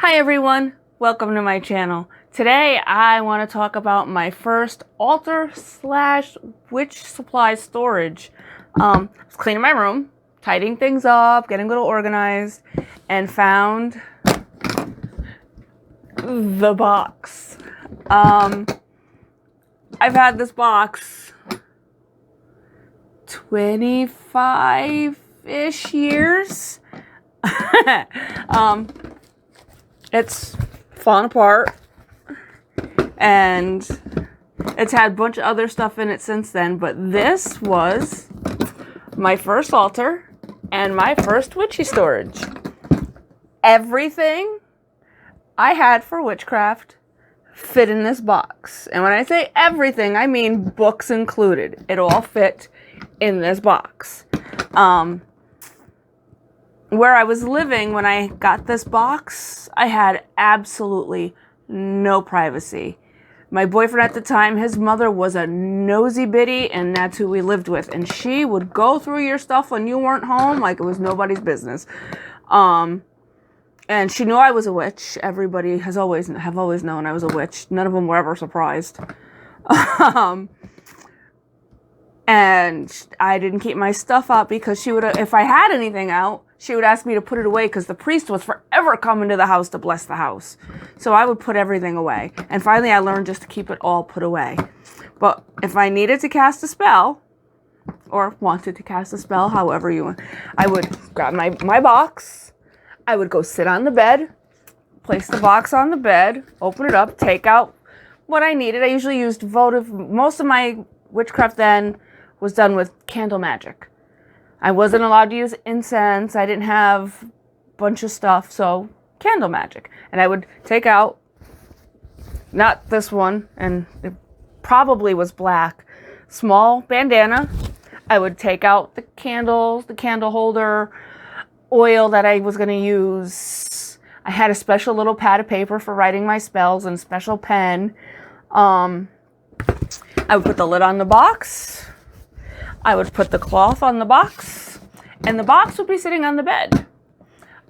Hi everyone, welcome to my channel. Today I want to talk about my first altar slash witch supply storage. I was cleaning my room, tidying things up, getting a little organized, and found the box. I've had this box 25-ish years. It's fallen apart, and it's had a bunch of other stuff in it since then, but this was my first altar and my first witchy storage. Everything I had for witchcraft fit in this box. And when I say everything, I mean books included. It all fit in this box. Where I was living when I got this box, I had absolutely no privacy. My boyfriend at the time, his mother was a nosy biddy, and that's who we lived with. And she would go through your stuff when you weren't home like it was nobody's business. And she knew I was a witch. Everybody have always known I was a witch. None of them were ever surprised. And I didn't keep my stuff out because she would, if I had anything out, she would ask me to put it away because the priest was forever coming to the house to bless the house. So I would put everything away. And finally I learned just to keep it all put away. But if I needed to cast a spell, or wanted to cast a spell, however you want, I would grab my box. I would go sit on the bed, place the box on the bed, open it up, take out what I needed. I usually used votive. Most of my witchcraft then was done with candle magic. I wasn't allowed to use incense. I didn't have a bunch of stuff, so candle magic. And I would take out, not this one, and it probably was black, small bandana. I would take out the candles, the candle holder, oil that I was going to use. I had a special little pad of paper for writing my spells and a special pen. I would put the lid on the box. I would put the cloth on the box, and the box would be sitting on the bed.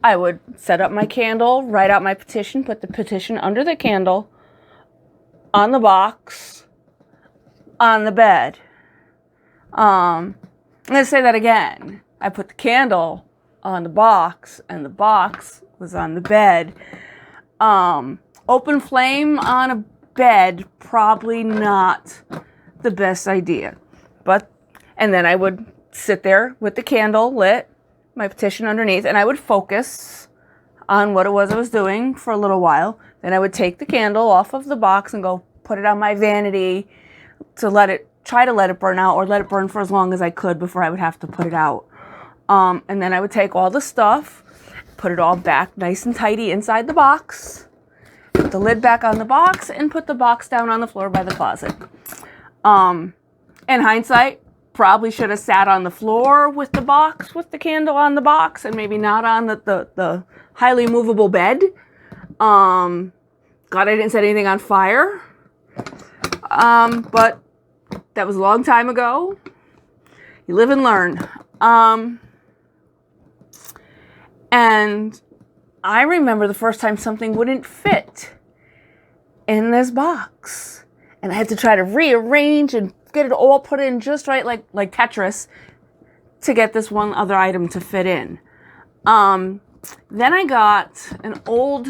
I would set up my candle, write out my petition, put the petition under the candle, on the box, on the bed. I'm going to say that again. I put the candle on the box, and the box was on the bed. Open flame on a bed, probably not the best idea. And then I would sit there with the candle lit, my petition underneath, and I would focus on what it was I was doing for a little while. Then I would take the candle off of the box and go put it on my vanity to try to let it burn out, or let it burn for as long as I could before I would have to put it out. And then I would take all the stuff, put it all back nice and tidy inside the box, put the lid back on the box, and put the box down on the floor by the closet. In hindsight, probably should have sat on the floor with the box, with the candle on the box, and maybe not on the highly movable bed. God, I didn't set anything on fire. But that was a long time ago. You live and learn. And I remember the first time something wouldn't fit in this box. And I had to try to rearrange and get it all put in just right, like Tetris, to get this one other item to fit in. Then I got an old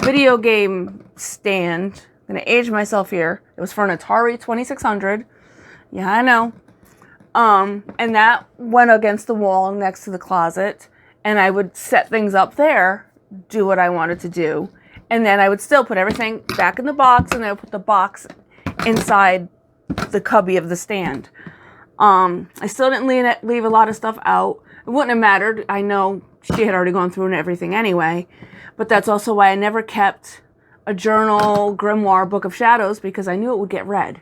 video game stand. I'm going to age myself here. It was for an Atari 2600. Yeah, I know. And that went against the wall next to the closet. And I would set things up there, do what I wanted to do. And then I would still put everything back in the box, and I would put the box inside the cubby of the stand. I still didn't leave a lot of stuff out. It wouldn't have mattered. I know she had already gone through and everything anyway. But that's also why I never kept a journal, grimoire, book of shadows, because I knew it would get read.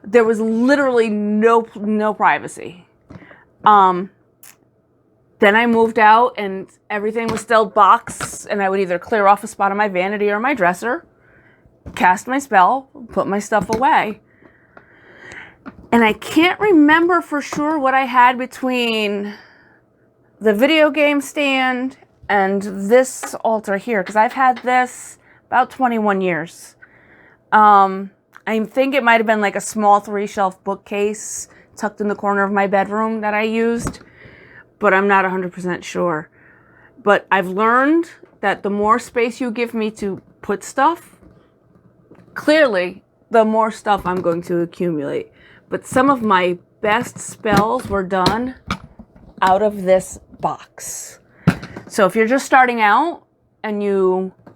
There was literally no privacy. Then I moved out, and everything was still boxed, and I would either clear off a spot on my vanity or my dresser, cast my spell, put my stuff away. And I can't remember for sure what I had between the video game stand and this altar here, because I've had this about 21 years. I think it might have been like a small 3-shelf bookcase tucked in the corner of my bedroom that I used, but I'm not 100% sure. But I've learned that the more space you give me to put stuff, clearly, the more stuff I'm going to accumulate. But some of my best spells were done out of this box. So if you're just starting out and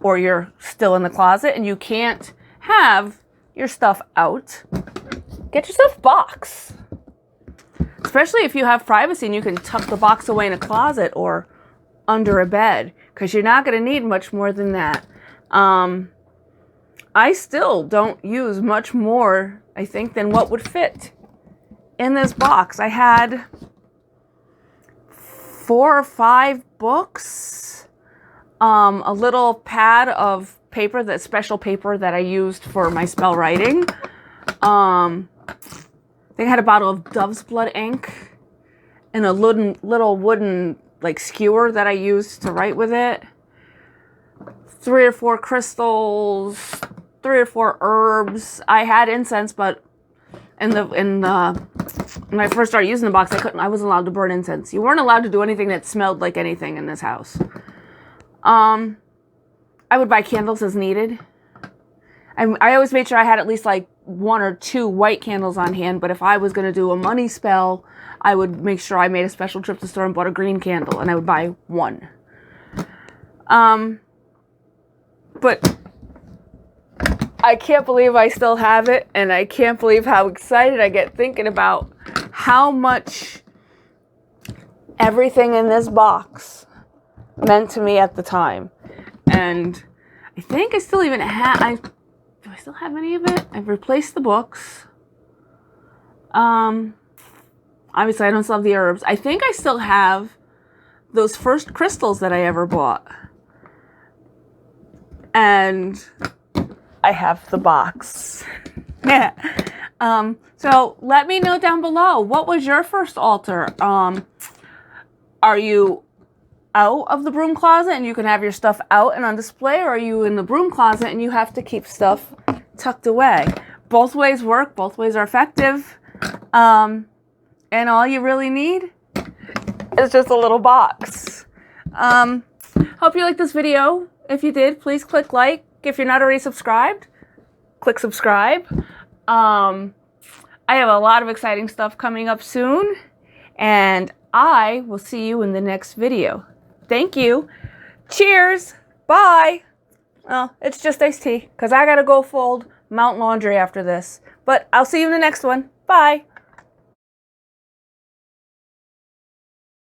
or you're still in the closet and you can't have your stuff out, get yourself a box. Especially if you have privacy and you can tuck the box away in a closet or under a bed, because you're not going to need much more than that. I still don't use much more, I think, than what would fit in this box. I had 4 or 5 books, a little pad of paper, that special paper that I used for my spell writing. I think I had a bottle of Dove's Blood ink and a little wooden like skewer that I used to write with it. 3 or 4 crystals, 3 or 4 herbs. I had incense, but when I first started using the box, I wasn't allowed to burn incense. You weren't allowed to do anything that smelled like anything in this house. I would buy candles as needed. I always made sure I had at least like 1 or 2 white candles on hand, but if I was going to do a money spell, I would make sure I made a special trip to the store and bought a green candle, and I would buy 1. But I can't believe I still have it, and I can't believe how excited I get thinking about how much everything in this box meant to me at the time. And I think I still even have, do I still have any of it? I've replaced the books. Obviously I don't still have the herbs. I think I still have those first crystals that I ever bought. And I have the box. Yeah. So let me know down below, what was your first altar? Are you out of the broom closet and you can have your stuff out and on display, or are you in the broom closet and you have to keep stuff tucked away? Both ways work. Both ways are effective. And all you really need is just a little box. Hope you liked this video. If you did, please click like. If you're not already subscribed, click subscribe. I have a lot of exciting stuff coming up soon, and I will see you in the next video. Thank you. Cheers. Bye. Well, it's just iced tea because I got to go fold Mount Laundry after this. But I'll see you in the next one. Bye.